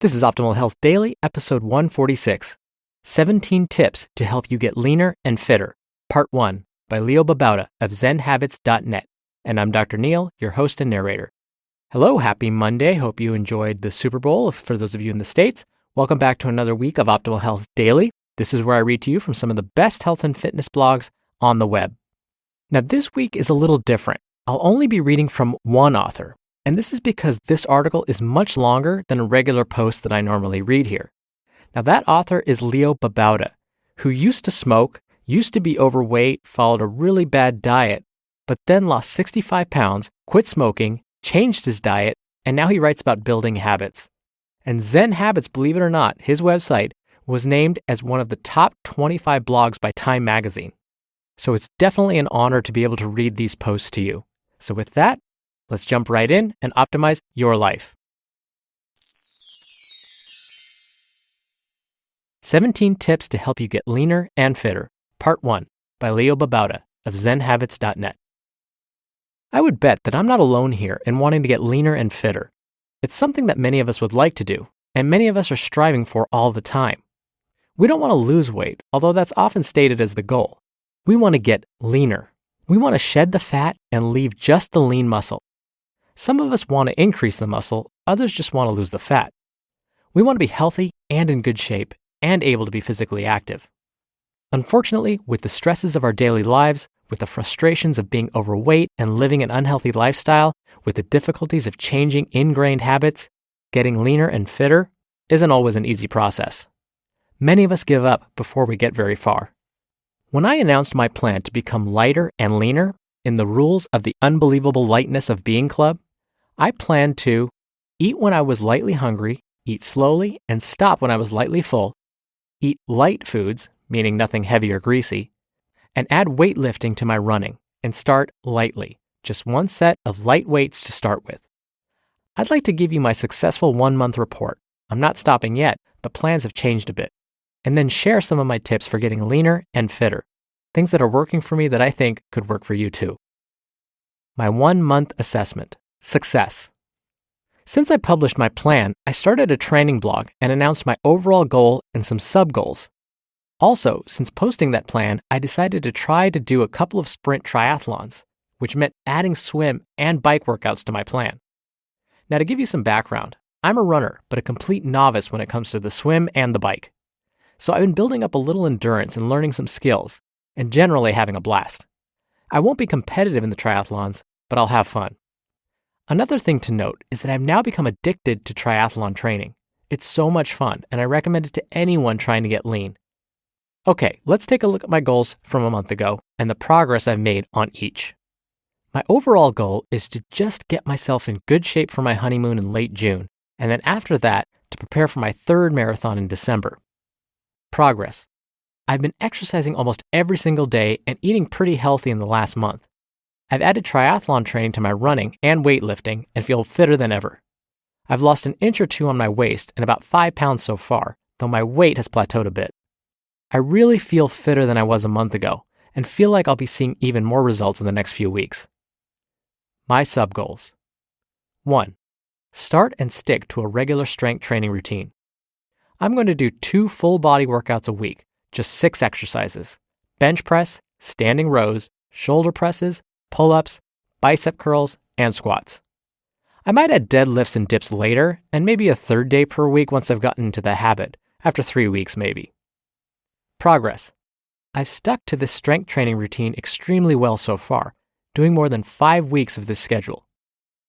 This is Optimal Health Daily, episode 146, 17 Tips to Help You Get Leaner and Fitter, Part 1, by Babauta of Zen Habits.net. And I'm Dr. Neil, your host and narrator. Hello, happy Monday. Hope you enjoyed the Super Bowl. For those of you in the States, welcome back to another week of Optimal Health Daily. This is where I read to you from some of the best health and fitness blogs on the web. Now, this week is a little different. I'll only be reading from one author. And this is because this article is much longer than a regular post that I normally read here. Now, that author is Babauta, who used to smoke, used to be overweight, followed a really bad diet, but then lost 65 pounds, quit smoking, changed his diet, and now he writes about building habits. And Zen Habits, believe it or not, his website was named as one of the top 25 blogs by Time magazine. So it's definitely an honor to be able to read these posts to you. So with that, let's jump right in and optimize your life. 17 Tips to Help You Get Leaner and Fitter, Part 1, by Babauta of ZenHabits.net. I would bet that I'm not alone here in wanting to get leaner and fitter. It's something that many of us would like to do, and many of us are striving for all the time. We don't want to lose weight, although that's often stated as the goal. We want to get leaner. We want to shed the fat and leave just the lean muscle. Some of us want to increase the muscle, others just want to lose the fat. We want to be healthy and in good shape and able to be physically active. Unfortunately, with the stresses of our daily lives, with the frustrations of being overweight and living an unhealthy lifestyle, with the difficulties of changing ingrained habits, getting leaner and fitter isn't always an easy process. Many of us give up before we get very far. When I announced my plan to become lighter and leaner in the Rules of the Unbelievable Lightness of Being Club, I planned to eat when I was lightly hungry, eat slowly, and stop when I was lightly full, eat light foods, meaning nothing heavy or greasy, and add weightlifting to my running and start lightly, just one set of light weights to start with. I'd like to give you my successful 1-month report. I'm not stopping yet, but plans have changed a bit, and then share some of my tips for getting leaner and fitter, things that are working for me that I think could work for you too. My 1-month assessment. Success. Since I published my plan, I started a training blog and announced my overall goal and some sub-goals. Also, since posting that plan, I decided to try to do a couple of sprint triathlons, which meant adding swim and bike workouts to my plan. Now, to give you some background, I'm a runner, but a complete novice when it comes to the swim and the bike. So I've been building up a little endurance and learning some skills, and generally having a blast. I won't be competitive in the triathlons, but I'll have fun. Another thing to note is that I've now become addicted to triathlon training. It's so much fun, and I recommend it to anyone trying to get lean. Okay, let's take a look at my goals from a month ago and the progress I've made on each. My overall goal is to just get myself in good shape for my honeymoon in late June, and then after that, to prepare for my 3rd marathon in December. Progress. I've been exercising almost every single day and eating pretty healthy in the last month. I've added triathlon training to my running and weightlifting and feel fitter than ever. I've lost an inch or two on my waist and about 5 pounds so far, though my weight has plateaued a bit. I really feel fitter than I was a month ago and feel like I'll be seeing even more results in the next few weeks. My sub-goals. 1. Start and stick to a regular strength training routine. I'm going to do 2 full body workouts a week, just 6 exercises: bench press, standing rows, shoulder presses, pull-ups, bicep curls, and squats. I might add deadlifts and dips later, and maybe a 3rd day per week once I've gotten into the habit, after 3 weeks maybe. Progress. I've stuck to this strength training routine extremely well so far, doing more than 5 weeks of this schedule.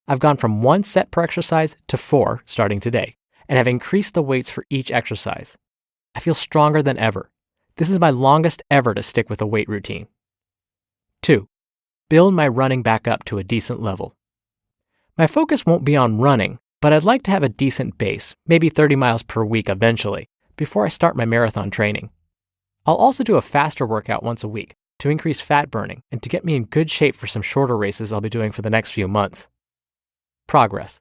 I've gone from 1 set per exercise to 4 starting today, and have increased the weights for each exercise. I feel stronger than ever. This is my longest ever to stick with a weight routine. 2. Build my running back up to a decent level. My focus won't be on running, but I'd like to have a decent base, maybe 30 miles per week eventually, before I start my marathon training. I'll also do a faster workout once a week to increase fat burning and to get me in good shape for some shorter races I'll be doing for the next few months. Progress.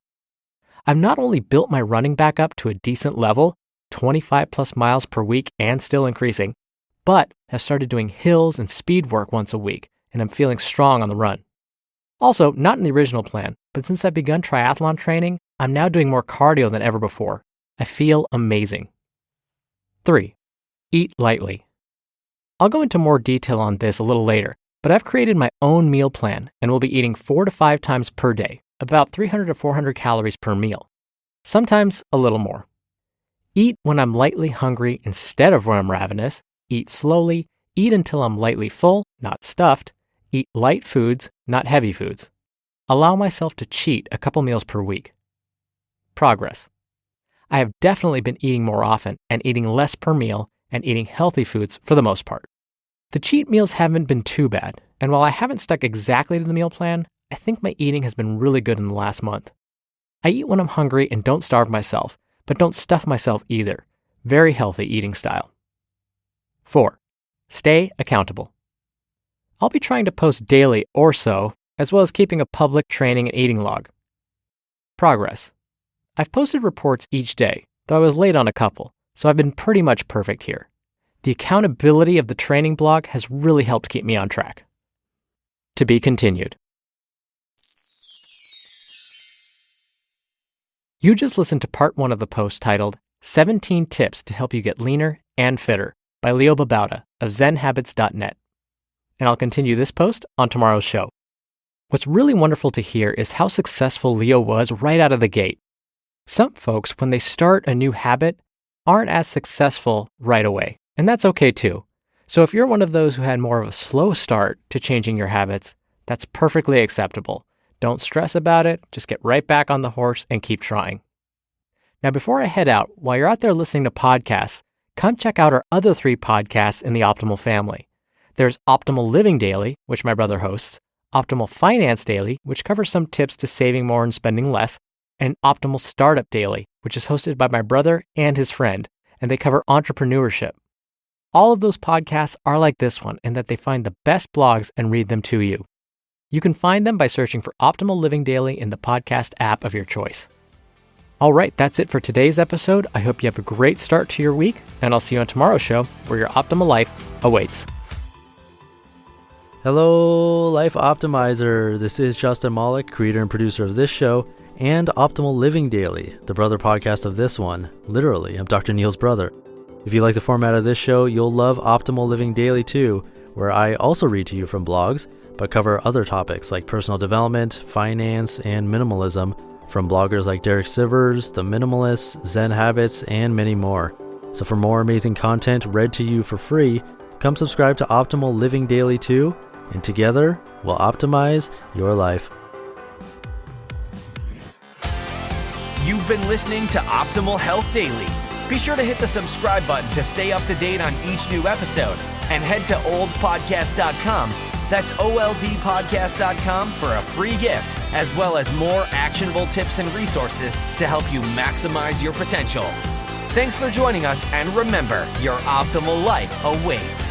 I've not only built my running back up to a decent level, 25 plus miles per week and still increasing, but have started doing hills and speed work once a week, and I'm feeling strong on the run. Also, not in the original plan, but since I've begun triathlon training, I'm now doing more cardio than ever before, I feel amazing. 3. Eat lightly. I'll go into more detail on this a little later, but I've created my own meal plan and will be eating 4 to 5 times per day, about 300 to 400 calories per meal. Sometimes a little more. Eat when I'm lightly hungry instead of when I'm ravenous. Eat slowly. Eat until I'm lightly full, not stuffed. Eat light foods, not heavy foods. Allow myself to cheat a couple meals per week. Progress. I have definitely been eating more often and eating less per meal and eating healthy foods for the most part. The cheat meals haven't been too bad, and while I haven't stuck exactly to the meal plan, I think my eating has been really good in the last month. I eat when I'm hungry and don't starve myself, but don't stuff myself either. Very healthy eating style. 4. Stay accountable. I'll be trying to post daily or so, as well as keeping a public training and eating log. Progress. I've posted reports each day, though I was late on a couple, so I've been pretty much perfect here. The accountability of the training blog has really helped keep me on track. To be continued. You just listened to part 1 of the post titled 17 Tips to Help You Get Leaner and Fitter by Leo Babauta of ZenHabits.net. And I'll continue this post on tomorrow's show. What's really wonderful to hear is how successful Leo was right out of the gate. Some folks, when they start a new habit, aren't as successful right away, and that's okay too. So if you're one of those who had more of a slow start to changing your habits, that's perfectly acceptable. Don't stress about it, just get right back on the horse and keep trying. Now before I head out, while you're out there listening to podcasts, come check out our other 3 podcasts in the Optimal family. There's Optimal Living Daily, which my brother hosts, Optimal Finance Daily, which covers some tips to saving more and spending less, and Optimal Startup Daily, which is hosted by my brother and his friend, and they cover entrepreneurship. All of those podcasts are like this one in that they find the best blogs and read them to you. You can find them by searching for Optimal Living Daily in the podcast app of your choice. All right, that's it for today's episode. I hope you have a great start to your week, and I'll see you on tomorrow's show where your optimal life awaits. Hello, Life Optimizer. This is Justin Malik, creator and producer of this show and Optimal Living Daily, the brother podcast of this one. Literally, I'm Dr. Neil's brother. If you like the format of this show, you'll love Optimal Living Daily too, where I also read to you from blogs, but cover other topics like personal development, finance, and minimalism from bloggers like Derek Sivers, The Minimalists, Zen Habits, and many more. So for more amazing content read to you for free, come subscribe to Optimal Living Daily too, and together we'll optimize your life. You've been listening to Optimal Health Daily. Be sure to hit the subscribe button to stay up to date on each new episode, and head to oldpodcast.com. That's oldpodcast.com for a free gift, as well as more actionable tips and resources to help you maximize your potential. Thanks for joining us, and remember, your optimal life awaits.